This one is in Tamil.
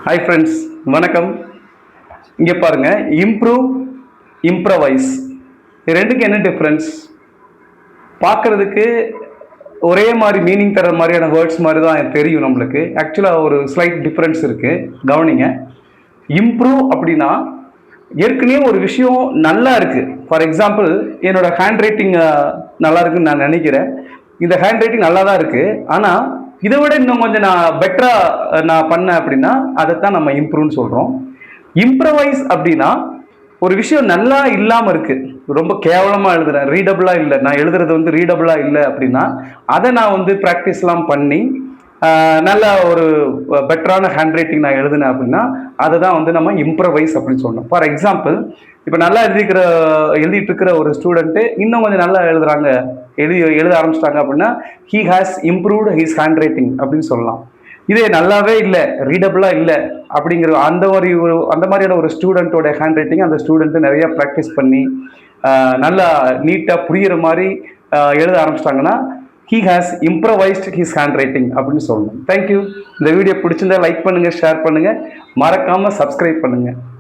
ஹாய் ஃப்ரெண்ட்ஸ், வணக்கம். இங்கே பாருங்க, இம்ப்ரூவ், இம்ப்ரவைஸ், இது ரெண்டுக்கு என்ன டிஃப்ரென்ஸ்? பார்க்கறதுக்கு ஒரே மாதிரி மீனிங் தர மாதிரியான வேர்ட்ஸ் மாதிரி தான் தெரியும் நம்மளுக்கு. ஆக்சுவலாக ஒரு ஸ்லைட் டிஃப்ரென்ஸ் இருக்குது, கவனிங்க. இம்ப்ரூவ் அப்படின்னா ஏற்கனவே ஒரு விஷயம் நல்லா இருக்குது. ஃபார் எக்ஸாம்பிள், என்னோட ஹேண்ட் ரைட்டிங் நல்லா இருக்குன்னு நான் நினைக்கிறேன். இந்த ஹேண்ட் ரைட்டிங் நல்லா தான் இருக்குது, ஆனால் இதை விட இன்னும் கொஞ்சம் நான் பெட்டராக நான் பண்ணேன் அப்படின்னா அதைத்தான் நம்ம இம்ப்ரூவ்னு சொல்கிறோம். இம்ப்ரவைஸ் அப்படின்னா ஒரு விஷயம் நல்லா இல்லாமல் இருக்குது, ரொம்ப கேவலமாக எழுதுறேன், ரீடபிளாக இல்லை, நான் எழுதுறது வந்து ரீடபிளாக இல்லை அப்படின்னா அதை நான் வந்து ப்ராக்டிஸ்லாம் பண்ணி நல்ல ஒரு பெட்டரான ஹேண்ட் ரைட்டிங் நான் எழுதினேன் அப்படின்னா அதை தான் வந்து நம்ம இம்ப்ரவைஸ் அப்படின்னு சொல்லணும். ஃபார் எக்ஸாம்பிள், இப்போ நல்லா எழுதிட்டு இருக்கிற ஒரு ஸ்டூடெண்ட்டு இன்னும் கொஞ்சம் நல்லா எழுத ஆரம்பிச்சிட்டாங்க அப்படின்னா he has improved his hand writing அப்படின்னு சொல்லலாம். இதே நல்லாவே இல்லை, ரீடபிளாக இல்லை அப்படிங்கிற அந்த மாதிரியான ஒரு ஸ்டூடெண்ட்டோட ஹேண்ட் ரைட்டிங் அந்த ஸ்டூடெண்ட்டு நிறையா ப்ராக்டிஸ் பண்ணி நல்லா நீட்டாக புரிகிற மாதிரி எழுத ஆரம்பிச்சிட்டாங்கன்னா he has improvised his handwriting அப்படின்னு சொல்லணும். தேங்க்யூ. இந்த வீடியோ பிடிச்சிருந்தா லைக் பண்ணுங்கள், ஷேர் பண்ணுங்கள், மறக்காமல் சப்ஸ்கிரைப் பண்ணுங்கள்.